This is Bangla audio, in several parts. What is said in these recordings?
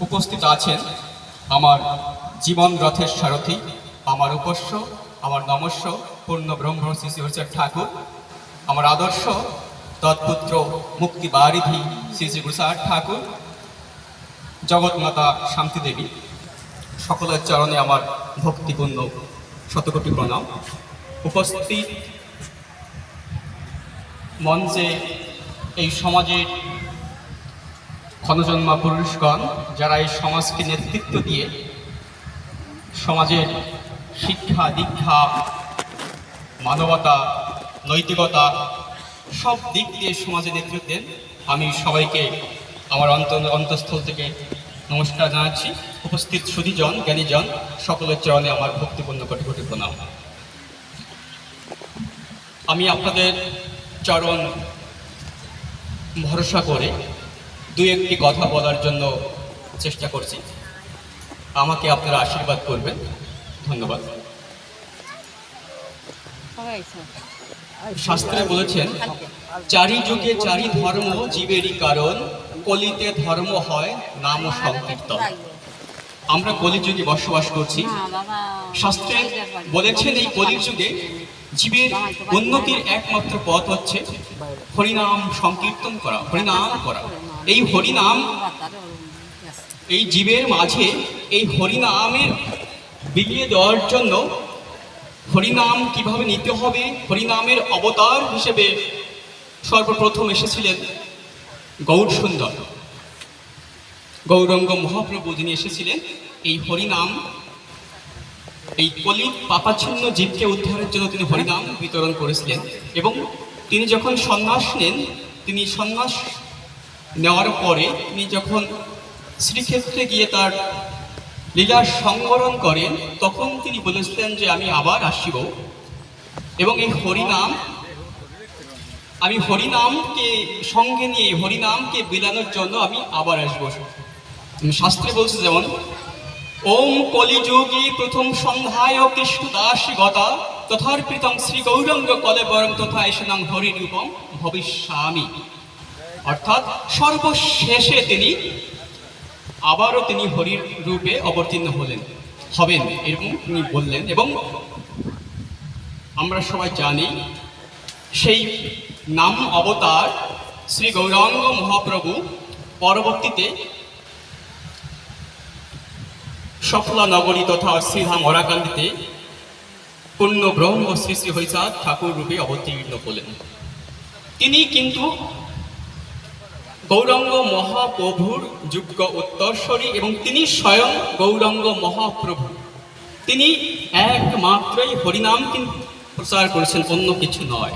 উপস্থিত আছেন আমার জীবন রথের সারথী, আমার উপস্য, আমার নমস্য পূর্ণ ব্রহ্ম শ্রী শ্রী হরিচাঁদ ঠাকুর, আমার আদর্শ তৎপুত্র মুক্তি বারিধি শ্রী শ্রী গুরুচাঁদ ঠাকুর, জগৎমাতা শান্তি দেবী, সকলের চরণে আমার ভক্তিপূর্ণ শতকোটি প্রণাম। উপস্থিত মঞ্চে এই সমাজের ক্ষণজন্মা পুরুষগণ, যারা এই সমাজকে নেতৃত্ব দিয়ে সমাজের শিক্ষা দীক্ষা মানবতা নৈতিকতা সব দিক দিয়ে সমাজে নেতৃত্ব দেন, আমি সবাইকে আমার অন্তঃস্থল থেকে নমস্কার জানাচ্ছি। উপস্থিত সুধীজন জ্ঞানীজন সকলের চরণে আমার ভক্তিপূর্ণ কোটি কোটি প্রণাম। আমি আপনাদের চরণ ভরসা করে দুই একটি কথা বলার জন্য চেষ্টা করছি, আমাকে আপনারা আশীর্বাদ করবেন। ধন্যবাদ। শাস্ত্রে বলেছেন, চারি যুগে চারি ধর্ম জীবেরই কারণ, কলিতে ধর্ম হয় নাম সংকীর্তন। আমরা কলিযুগে বসবাস করছি। শাস্ত্রে বলেছেন এই কলিযুগে জীবের উন্নতির একমাত্র পথ হচ্ছে হরিনাম সংকীর্তন করা, হরিনাম করা। এই হরিনাম এই জীবের মাঝে এই হরিনামের বিলিয়ে দেওয়ার জন্য হরিনাম কিভাবে নিতে হবে, হরিনামের অবতার হিসেবে সর্বপ্রথম এসেছিলেন গৌর সুন্দর, গৌরাঙ্গ মহাপ্রভু, যিনি এসেছিলেন এই হরিনাম এই কলি পাপাচ্ছন্ন জীবকে উদ্ধারের জন্য তিনি হরিনাম বিতরণ করেছিলেন। এবং তিনি যখন সন্ন্যাস নেন, তিনি সন্ন্যাস নেওয়ার পরে তিনি যখন শ্রীক্ষেত্রে গিয়ে তার লীলা সংবরণ করেন, তখন তিনি বলেছিলেন যে আমি আবার আসিব এবং এই হরিনাম, আমি হরিনামকে সঙ্গে নিয়ে হরিনামকে বিলানোর জন্য আমি আবার আসবো। শাস্ত্রে বলছে যেমন, ওম কলিযুগে প্রথম সন্ধ্যায় কৃষ্ণ দাসী গতা তথার্পিতং শ্রী গৌরাঙ্গ কলেবরং তথা এসনাং হরি রূপম ভবিষ্যামি। অর্থাৎ সর্বশেষে তিনি আবারও তিনি হরির রূপে অবতীর্ণ হবেন এরকম তিনি বললেন। এবং আমরা সবাই জানি সেই নাম অবতার শ্রী গৌরাঙ্গ মহাপ্রভু পরবর্তীতে সফলা নগরী তথা শ্রীধাম অরাকান্দিতে পূর্ণ ব্রহ্ম শ্রী শ্রী হরিচাঁদ ঠাকুর রূপে অবতীর্ণ হলেন। তিনি কিন্তু গৌরাঙ্গ মহাপ্রভুর যোগ্য উত্তরস্বরী এবং তিনি স্বয়ং গৌরাঙ্গ মহাপ্রভু। তিনি একমাত্রই হরিনাম কিন্তু প্রচার করেছেন, অন্য কিছু নয়।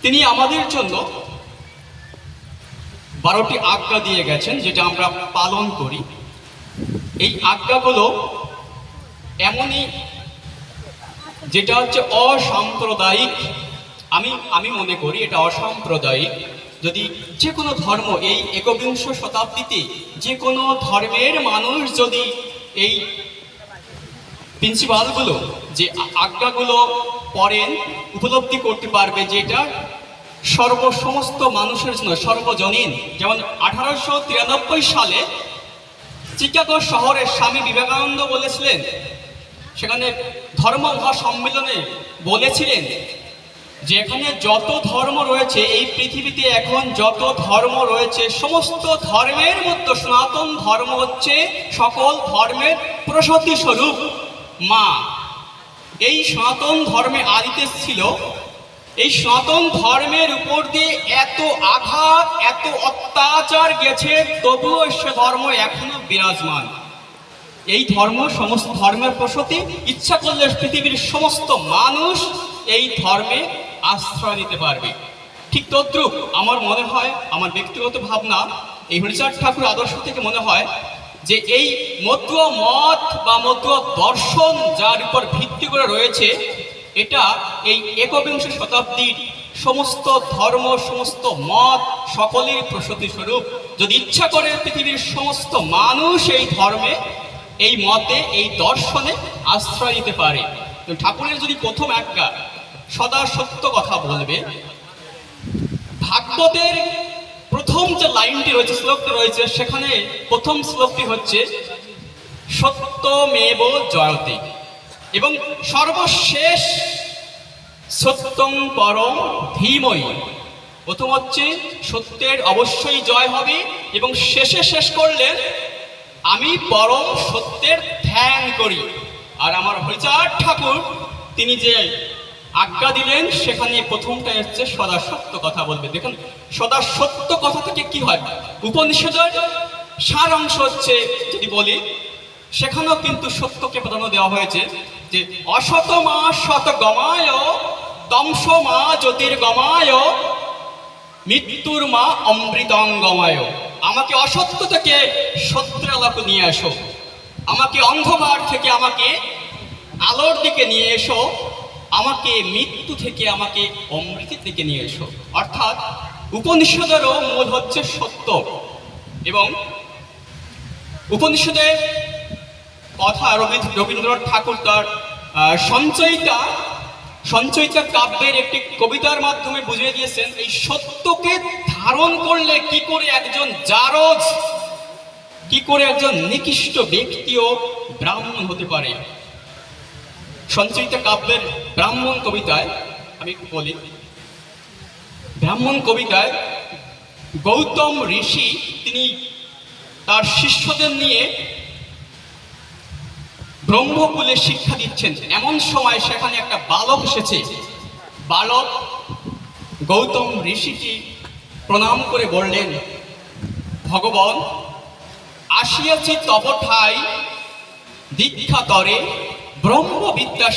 তিনি আমাদের জন্য 12টি আজ্ঞা দিয়ে গেছেন, যেটা আমরা পালন করি। এই আজ্ঞাগুলো এমনই যেটা হচ্ছে অসাম্প্রদায়িক। আমি মনে করি এটা অসাম্প্রদায়িক। যদি যে কোনো ধর্ম এই একবিংশ শতাব্দীতে যে কোনো ধর্মের মানুষ যদি এই প্রিন্সিপালগুলো, যে আজ্ঞাগুলো পড়েন, উপলব্ধি করতে পারবে যে এটা সমস্ত মানুষের জন্য সর্বজনীন। যেমন 1893 সালে চিকাগো শহরে স্বামী বিবেকানন্দ বলেছিলেন, সেখানে ধর্ম মহাসম্মেলনে বলেছিলেন যে এখানে যত ধর্ম রয়েছে, এই পৃথিবীতে এখন যত ধর্ম রয়েছে, সমস্ত ধর্মের মধ্যে সনাতন ধর্ম হচ্ছে সকল ধর্মের প্রসূতি স্বরূপ মা। এই সনাতন ধর্মে আদিতে ছিল, এই সনাতন ধর্মের উপর দিয়ে এত আঘাত এত অত্যাচার গেছে, তবুও সে ধর্ম এখনো বিরাজমান। এই ধর্ম সমস্ত ধর্মের প্রসূতি, ইচ্ছা করলে পৃথিবীর সমস্ত মানুষ এই ধর্মে আশ্রয় নিতে পারবে। ঠিক তদ্রূপ আমার মনে হয়, আমার ব্যক্তিগত ভাবনা, এই হরিচাঁদ ঠাকুর আদর্শ থেকে মনে হয় যে এই মতুয়া মত বা মতুয়া দর্শন যার উপর ভিত্তি করে রয়েছে, এটা এই একবিংশ শতাব্দীর সমস্ত ধর্ম সমস্ত মত সকলের প্রসূতি স্বরূপ। যদি ইচ্ছা করে পৃথিবীর সমস্ত মানুষ এই ধর্মে, এই মতে, এই দর্শনে আশ্রয় নিতে পারে। ঠাকুরের যদি প্রথম আজ্ঞা সদা সত্য কথা বলবে, ভাগবতের প্রথম প্রথম যে লাইনটি রয়েছে, শ্লোকটি রয়েছে, সেখানে প্রথম শ্লোকটি হচ্ছে সত্যমেব জয়তে, এবং সর্বশেষ সত্যং পরম ধীমহি। প্রথম হচ্ছে সত্যের অবশ্যই জয় হবে, এবং শেষে শেষ করলেন আমি পরম সত্যের ধ্যান করি। আর আমার হরিচাঁদ ঠাকুর তিনি যে আজ্ঞা দিলেন, সেখানে প্রথমটাই হচ্ছে সদা সত্য কথা বলবে। দেখুন, সদা সত্য কথা থেকে কি হয়, উপনিষদের সার অংশ হচ্ছে যদি বলি, সেখানেও কিন্তু সত্যকে প্রাধান্য দেওয়া হয়েছে, যে অসত মা শত গমায় তমস মা জ্যোতির্গমায় মৃত্যুর মা অমৃতঙ্গমায়। আমাকে অসত্য থেকে সত্যের আলোকে নিয়ে এসো, আমাকে অন্ধকার থেকে আমাকে আলোর দিকে নিয়ে এসো, আমাকে মৃত্যু থেকে আমাকে অমৃতের দিকে নিয়ে এসো। অর্থাৎ উপনিষদেরও মূল হচ্ছে সত্য। এবং উপনিষদের কথা রবীন্দ্রনাথ ঠাকুর তার সঞ্চয়িতা কাব্যের একটি কবিতার মাধ্যমে বুঝিয়ে দিয়েছেন, এই সত্যকে ধারণ করলে কি করে একজন জারজ, কি করে একজন নিকৃষ্ট ব্যক্তিও ব্রাহ্মণ হতে পারে। সঞ্চয়িতা কাব্যের ব্রাহ্মণ কবিতায় আমি একটু বলি। ব্রাহ্মণ কবিতায় গৌতম ঋষি তিনি তার শিষ্যদের নিয়ে ব্রহ্মকুলে শিক্ষা দিচ্ছেন। এমন সময় সেখানে একটা বালক এসেছে। বালক গৌতম ঋষিকে প্রণাম করে বললেন, ভগবান, আসিয়াছি তব ঠাই দীক্ষা তরে ব্রহ্মবিদ্যা